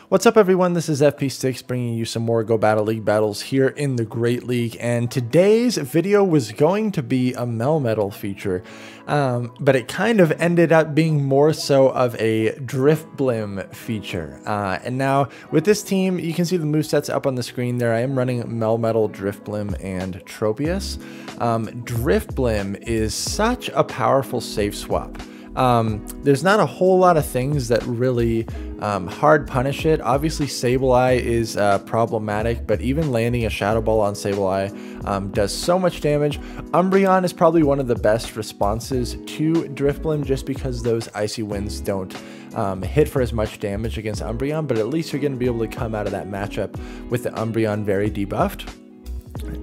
What's up everyone, this is FP6 bringing you some more Go Battle League battles here in the Great League, and today's video was going to be a Melmetal feature, but it kind of ended up being more so of a DRIFBLIM feature. And now with this team, you can see the movesets up on the screen there. I am running Melmetal, DRIFBLIM, and Tropius. DRIFBLIM is such a powerful safe swap. There's not a whole lot of things that really hard punish it. Obviously Sableye is problematic, but even landing a Shadow Ball on Sableye does so much damage. Umbreon is probably one of the best responses to DRIFBLIM just because those Icy Winds don't hit for as much damage against Umbreon, but at least you're going to be able to come out of that matchup with the Umbreon very debuffed.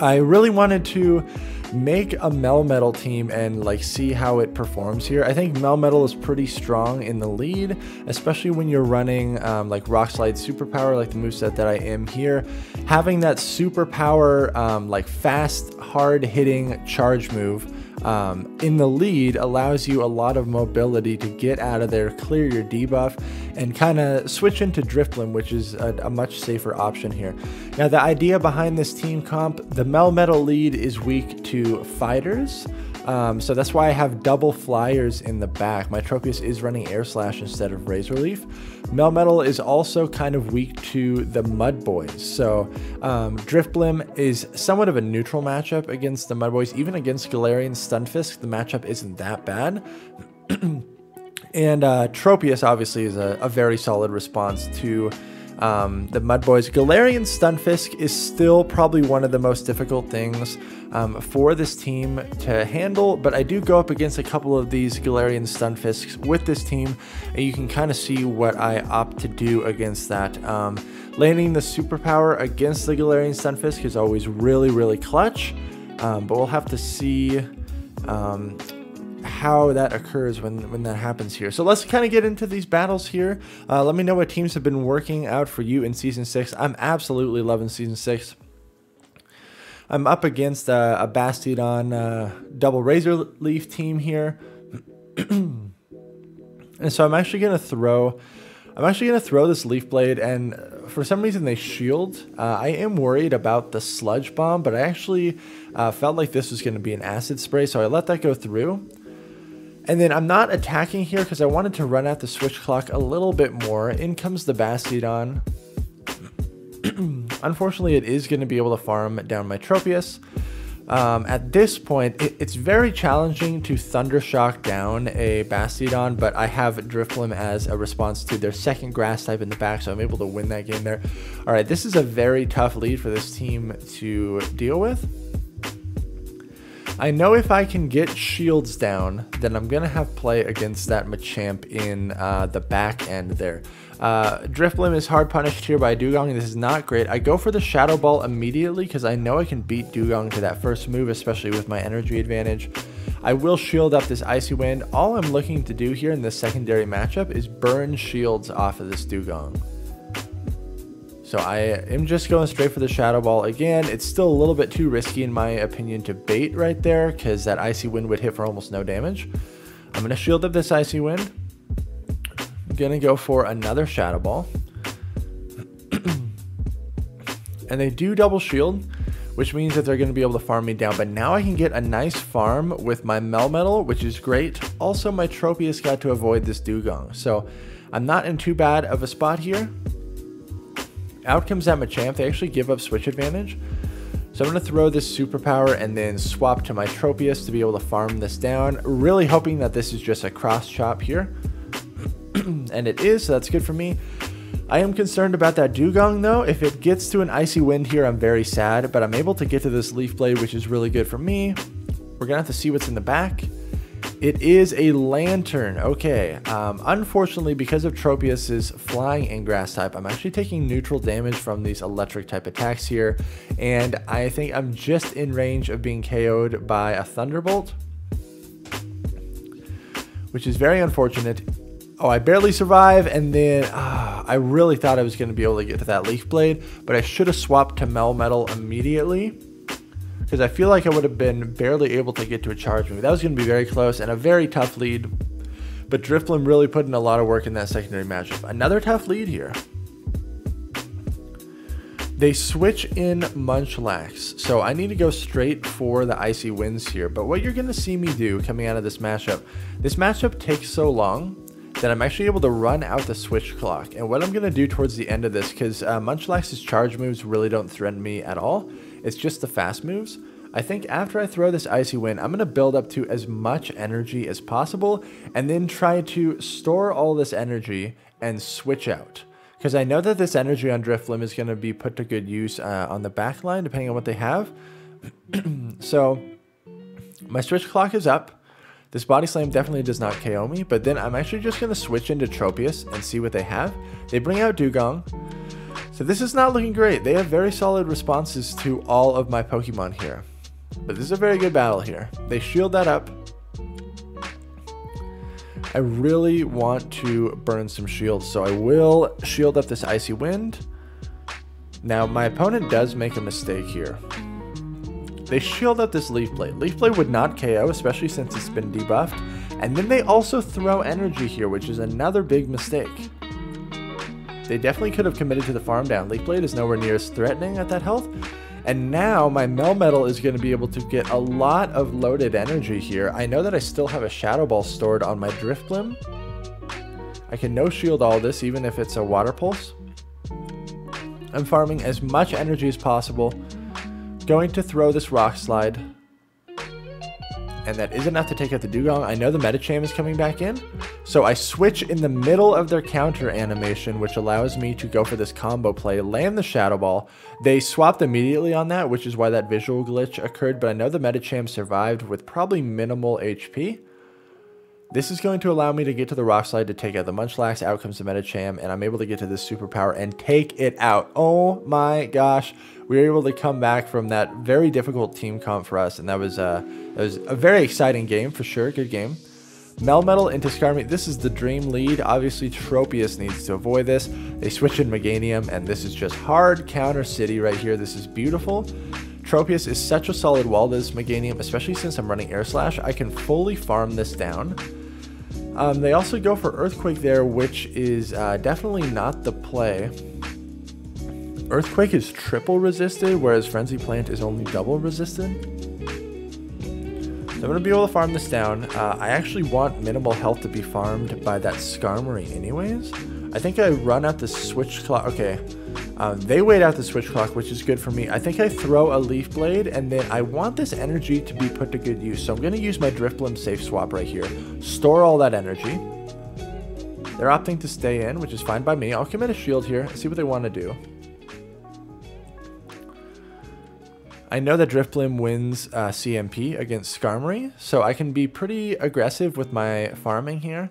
I really wanted to make a Melmetal team and see how it performs here. I think Melmetal is pretty strong in the lead, especially when you're running Rock Slide Superpower, like the moveset that I am here. Having that superpower, fast, hard hitting charge move in the lead allows you a lot of mobility to get out of there, clear your debuff, and kind of switch into DRIFBLIM, which is a much safer option here. Now, the idea behind this team comp, the Melmetal lead is weak to fighters, so that's why I have double flyers in the back. My Tropius is running Air Slash instead of Razor Leaf. Melmetal is also kind of weak to the Mud Boys, so DRIFBLIM is somewhat of a neutral matchup against the Mud Boys. Even against Galarian Stunfisk, the matchup isn't that bad. And Tropius obviously is a very solid response to the Mud Boys. Galarian Stunfisk is still probably one of the most difficult things for this team to handle, but I do go up against a couple of these Galarian Stunfisks with this team, and you can kind of see what I opt to do against that. Landing the superpower against the Galarian Stunfisk is always really clutch, but we'll have to see how that occurs when that happens here. So let's kind of get into these battles here. Let me know what teams have been working out for you in Season 6. I'm absolutely loving Season 6. I'm up against a Bastiodon double Razor Leaf team here. And so I'm actually going to throw this Leaf Blade, and for some reason they shield. I am worried about the Sludge Bomb, but I actually felt like this was going to be an Acid Spray, so I let that go through. And then I'm not attacking here because I wanted to run out the switch clock a little bit more. In comes the Bastiodon. Unfortunately, it is going to be able to farm down my Tropius. At this point, it's very challenging to Thunder Shock down a Bastiodon, but I have DRIFBLIM as a response to their second Grass type in the back, so I'm able to win that game there. All right, this is a very tough lead for this team to deal with. I know if I can get shields down, then I'm going to have play against that Machamp in the back end there. DRIFBLIM is hard punished here by Dugong. This is not great. I go for the Shadow Ball immediately because I know I can beat Dugong to that first move, especially with my energy advantage. I will shield up this Icy Wind. All I'm looking to do here in this secondary matchup is burn shields off of this Dugong. So I am just going straight for the Shadow Ball again. It's still a little bit too risky in my opinion to bait right there because that Icy Wind would hit for almost no damage. I'm going to shield up this Icy Wind. I'm going to go for another Shadow Ball. And they do double shield, which means that they're going to be able to farm me down. But now I can get a nice farm with my Melmetal, which is great. Also, my Tropius got to avoid this Dugong. So I'm not in too bad of a spot here. Out comes that Machamp. They actually give up switch advantage. So I'm going to throw this superpower and then swap to my Tropius to be able to farm this down. Really hoping that this is just a cross chop here. And it is, so that's good for me. I am concerned about that Dugong though. If it gets to an Icy Wind here, I'm very sad. But I'm able to get to this Leaf Blade, which is really good for me. We're going to have to see what's in the back. It is a Lantern. Okay. Unfortunately, because of Tropius's flying and grass type, I'm actually taking neutral damage from these electric type attacks here. And I think I'm just in range of being KO'd by a Thunderbolt, which is very unfortunate. Oh, I barely survive, and then I really thought I was going to be able to get to that Leaf Blade, but I should have swapped to Melmetal immediately, because I feel like I would have been barely able to get to a charge move. That was going to be very close and a very tough lead, but DRIFBLIM really put in a lot of work in that secondary matchup. Another tough lead here. They switch in Munchlax, so I need to go straight for the Icy Winds here. But what you're going to see me do coming out of this matchup takes so long that I'm actually able to run out the switch clock. And what I'm going to do towards the end of this, because Munchlax's charge moves really don't threaten me at all, it's just the fast moves. I think after I throw this Icy Wind, I'm going to build up to as much energy as possible and then try to store all this energy and switch out. Because I know that this energy on DRIFBLIM is going to be put to good use on the back line, depending on what they have. So, my switch clock is up. This Body Slam definitely does not KO me, but then I'm actually just going to switch into Tropius and see what they have. They bring out Dugong. So this is not looking great. They have very solid responses to all of my Pokemon here. But this is a very good battle here. They shield that up. I really want to burn some shields, so I will shield up this Icy Wind. Now, my opponent does make a mistake here. They shield up this Leaf Blade. Leaf Blade would not KO, especially since it's been debuffed. And then they also throw energy here, which is another big mistake. They definitely could have committed to the farm down. Leaf Blade is nowhere near as threatening at that health. And now my Melmetal is going to be able to get a lot of loaded energy here. I know that I still have a Shadow Ball stored on my DRIFBLIM. I can no-shield all this, even if it's a Water Pulse. I'm farming as much energy as possible. Going to throw this Rock Slide. And that is enough to take out the Dugong. I know the Medicham is coming back in. So I switch in the middle of their counter animation, which allows me to go for this combo play, land the Shadow Ball. They swapped immediately on that, which is why that visual glitch occurred. But I know the Medicham survived with probably minimal HP. This is going to allow me to get to the Rock Slide to take out the Munchlax. Out comes the Medicham, and I'm able to get to this superpower and take it out. Oh my gosh. We were able to come back from that very difficult team comp for us, and that was a very exciting game for sure. Good game. Melmetal into Skarmory. This is the dream lead. Obviously, Tropius needs to avoid this. They switch in Meganium, and this is just hard counter city right here. This is beautiful. Tropius is such a solid wall to this Meganium, especially since I'm running Air Slash. I can fully farm this down. They also go for Earthquake there, which is definitely not the play. Earthquake is triple resisted, whereas Frenzy Plant is only double resisted. So I'm going to be able to farm this down. I actually want minimal health to be farmed by that Skarmory anyways. I think I run out the switch clock. Okay, they wait out the switch clock, which is good for me. I think I throw a Leaf Blade, and then I want this energy to be put to good use. So I'm going to use my DRIFBLIM safe swap right here. Store all that energy. They're opting to stay in, which is fine by me. I'll commit a shield here and see what they want to do. I know that DRIFBLIM wins CMP against Skarmory, so I can be pretty aggressive with my farming here.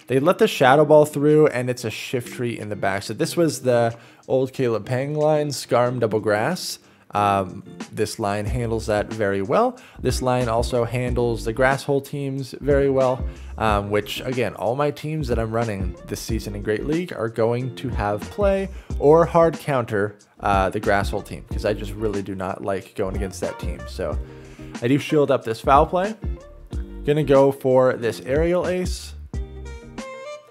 They let the Shadow Ball through, and it's a Shiftry in the back. So this was the old Caleb Pang line, Skarm Double Grass. This line handles that very well. This line also handles the Grass Hole teams very well, which, again, all my teams that I'm running this season in Great League are going to have play or hard counter the Grass Hole team, because I just really do not like going against that team. So I do shield up this Foul Play. Gonna go for this Aerial Ace,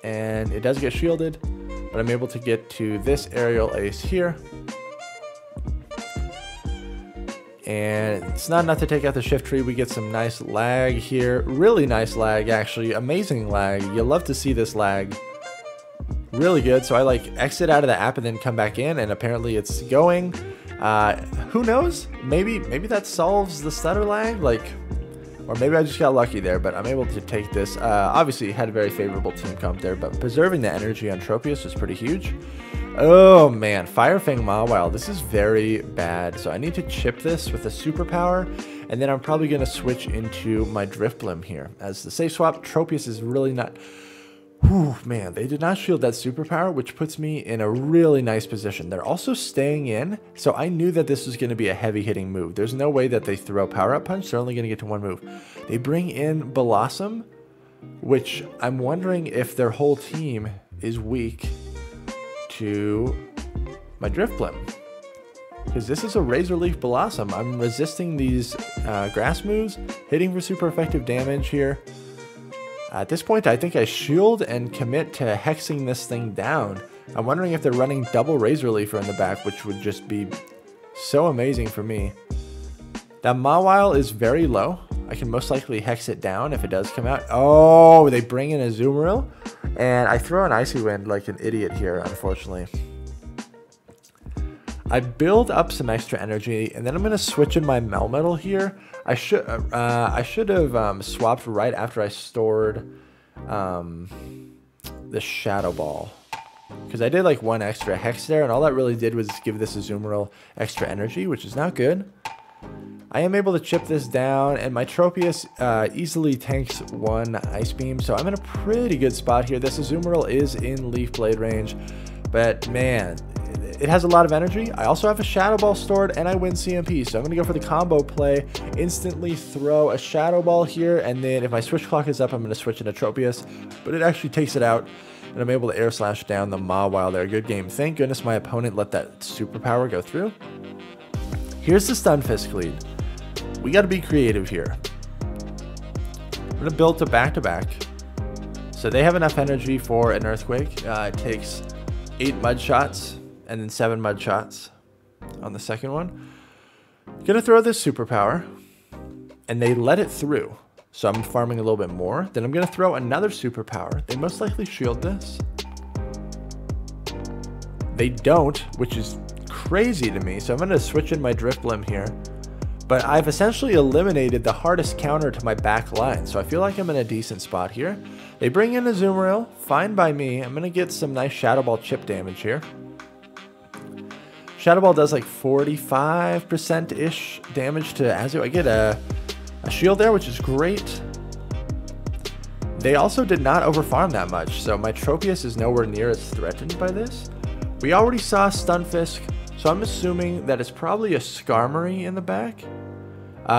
and it does get shielded, but I'm able to get to this Aerial Ace here. And it's not enough to take out the Shiftry. We get some nice lag here. Really nice lag, actually. Amazing lag. You love to see this lag. Really good. So I like exit out of the app and then come back in, and apparently it's going. Who knows? Maybe that solves the stutter lag. Or maybe I just got lucky there, but I'm able to take this. Obviously, had a very favorable team comp there, but preserving the energy on Tropius was pretty huge. Oh man, Fire Fang Mawile, this is very bad. So I need to chip this with a superpower, and then I'm probably going to switch into my DRIFBLIM here. As the safe swap, Tropius is really not... Whew, man, they did not shield that superpower, which puts me in a really nice position. They're also staying in, so I knew that this was going to be a heavy-hitting move. There's no way that they throw Power-Up Punch. They're only going to get to one move. They bring in Blossom, which I'm wondering if their whole team is weak to my DRIFBLIM, because this is a Razor Leaf Blossom. I'm resisting these grass moves, hitting for super effective damage here. At this point, I think I shield and commit to hexing this thing down. I'm wondering if they're running double Razor Leaf in the back, which would just be so amazing for me. That Mawile is very low. I can most likely hex it down if it does come out. Oh, they bring in a Azumarill, and I throw an Icy Wind like an idiot here, unfortunately. I build up some extra energy, and then I'm going to switch in my Melmetal here. I should have swapped right after I stored the Shadow Ball, because I did like one extra hex there, and all that really did was give this Azumarill extra energy, which is not good. I am able to chip this down, and my Tropius easily tanks one Ice Beam, so I'm in a pretty good spot here. This Azumarill is in Leaf Blade range, but man, it has a lot of energy. I also have a Shadow Ball stored, and I win CMP, so I'm going to go for the combo play, instantly throw a Shadow Ball here, and then if my Switch Clock is up, I'm going to switch into Tropius, but it actually takes it out, and I'm able to Air Slash down the Mawile there. Good game. Thank goodness my opponent let that superpower go through. Here's the Stunfisk lead. We got to be creative here. I'm going to build to back-to-back. So they have enough energy for an Earthquake. It takes 8 Mud Shots and then 7 Mud Shots on the second one. Going to throw this superpower, and they let it through. So I'm farming a little bit more. Then I'm going to throw another superpower. They most likely shield this. They don't, which is crazy to me. So I'm going to switch in my DRIFBLIM here. But I've essentially eliminated the hardest counter to my back line, so I feel like I'm in a decent spot here. They bring in a Azumarill, fine by me. I'm going to get some nice Shadow Ball chip damage here. Shadow Ball does like 45%-ish damage to Azu. I get a shield there, which is great. They also did not overfarm that much, so my Tropius is nowhere near as threatened by this. We already saw Stunfisk, so I'm assuming that it's probably a Skarmory in the back.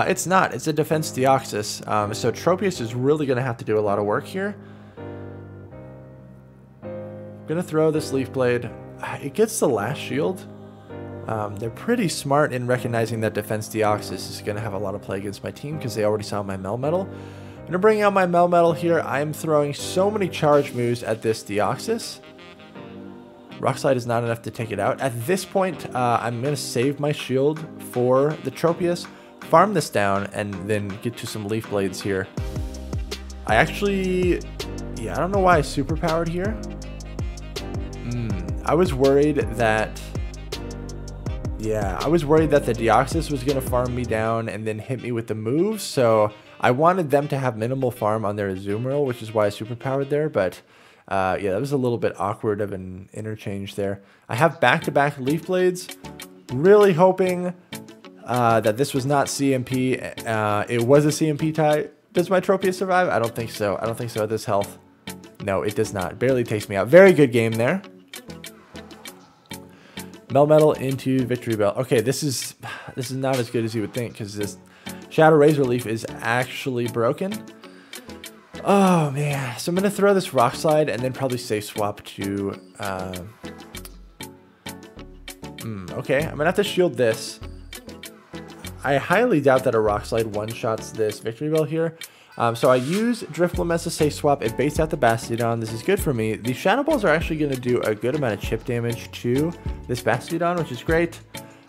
It's not. It's a Defense Deoxys. So Tropius is really going to have to do a lot of work here. I'm going to throw this Leaf Blade. It gets the last shield. They're pretty smart in recognizing that Defense Deoxys is going to have a lot of play against my team because they already saw my Melmetal. I'm going to bring out my Melmetal here. I'm throwing so many charge moves at this Deoxys. Rock Slide is not enough to take it out. At this point, I'm going to save my shield for the Tropius, farm this down, and then get to some Leaf Blades here. I actually, I don't know why I superpowered here. I was worried that, I was worried that the Deoxys was going to farm me down and then hit me with the moves, so I wanted them to have minimal farm on their Azumarill, which is why I superpowered there, but that was a little bit awkward of an interchange there. I have back-to-back Leaf Blades, really hoping that this was not CMP. It was a CMP tie. Does my Tropius survive? I don't think so. I don't think so at this health. No, it does not. Barely takes me out. Very good game there. Melmetal into Victory Bell. Okay, this is not as good as you would think because this Shadow Razor Leaf is actually broken. Oh man, so I'm going to throw this Rock Slide and then probably safe swap to, okay, I'm going to have to shield this. I highly doubt that a Rock Slide one-shots this Victory Bell here. So I use DRIFBLIM as a safe swap. It baits out the Bastiodon. This is good for me. The Shadow Balls are actually going to do a good amount of chip damage to this Bastiodon, which is great.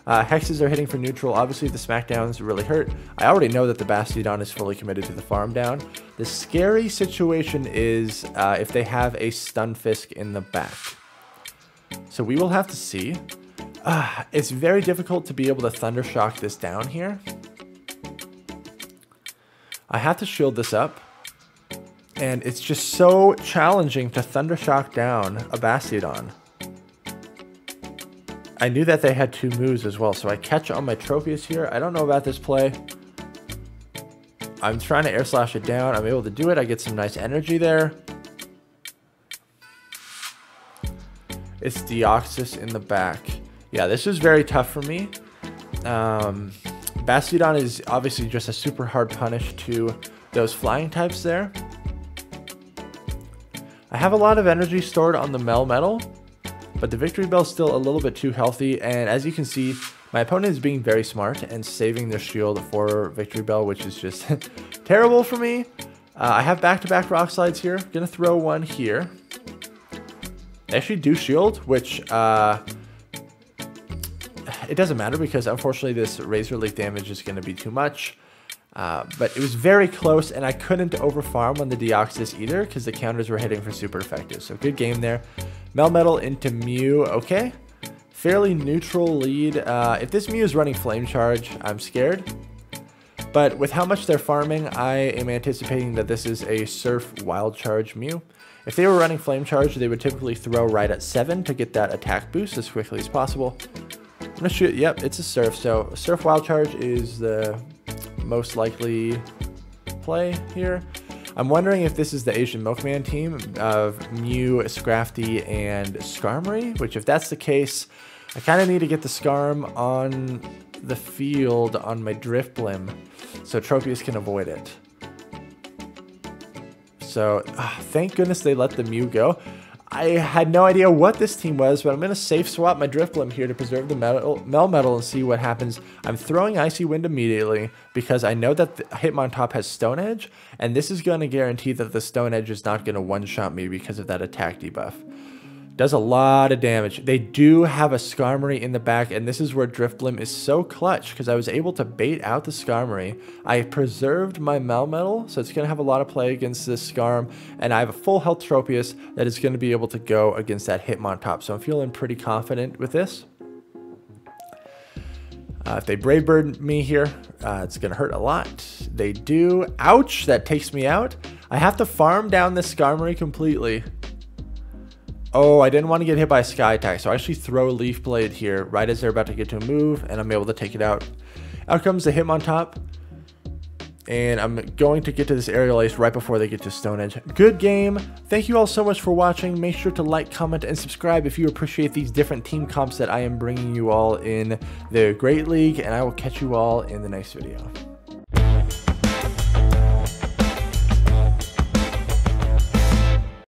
Hexes are hitting for neutral. Obviously, the Smackdowns really hurt. I already know that the Bastiodon is fully committed to the farm down. The scary situation is if they have a Stunfisk in the back. So we will have to see. It's very difficult to be able to Thunder Shock this down here. I have to shield this up. And it's just so challenging to Thunder Shock down a Bastiodon. I knew that they had 2 moves as well, so I catch on my Tropius here. I don't know about this play. I'm trying to Air Slash it down. I'm able to do it. I get some nice energy there. It's Deoxys in the back. Yeah, this is very tough for me. Bastiodon is obviously just a super hard punish to those flying types there. I have a lot of energy stored on the Melmetal, but the Victory Bell is still a little bit too healthy, and as you can see, my opponent is being very smart and saving their shield for Victory Bell, which is just terrible for me. I have back-to-back Rock Slides here. Gonna throw one here. They actually do shield, which it doesn't matter because unfortunately this Razor Leaf damage is going to be too much. But it was very close, and I couldn't overfarm on the Deoxys either because the counters were hitting for super effective. So good game there. Melmetal into Mew, okay. Fairly neutral lead. If this Mew is running Flame Charge, I'm scared. But with how much they're farming, I am anticipating that this is a Surf Wild Charge Mew. If they were running Flame Charge, they would typically throw right at 7 to get that attack boost as quickly as possible. I'm gonna shoot, yep, it's a Surf. So Surf Wild Charge is the most likely play here. I'm wondering if this is the Asian Milkman team of Mew, Scrafty, and Skarmory, which if that's the case, I kind of need to get the Skarm on the field on my DRIFBLIM so Tropius can avoid it. So thank goodness they let the Mew go. I had no idea what this team was, but I'm going to safe swap my DRIFBLIM here to preserve the Melmetal and see what happens. I'm throwing Icy Wind immediately because I know that the Hitmontop has Stone Edge, and this is going to guarantee that the Stone Edge is not going to one-shot me because of that attack debuff. Does a lot of damage. They do have a Skarmory in the back, and this is where DRIFBLIM is so clutch because I was able to bait out the Skarmory. I preserved my Melmetal, so it's going to have a lot of play against this Skarm, and I have a full health Tropius that is going to be able to go against that Hitmontop, so I'm feeling pretty confident with this. If they Brave Bird me here, it's going to hurt a lot. They do. Ouch, that takes me out. I have to farm down this Skarmory completely. Oh, I didn't want to get hit by a Sky Attack, so I actually throw Leaf Blade here right as they're about to get to a move, and I'm able to take it out. Out comes the Hitmontop, and I'm going to get to this Aerial Ace right before they get to Stone Edge. Good game. Thank you all so much for watching. Make sure to like, comment, and subscribe if you appreciate these different team comps that I am bringing you all in the Great League, and I will catch you all in the next video.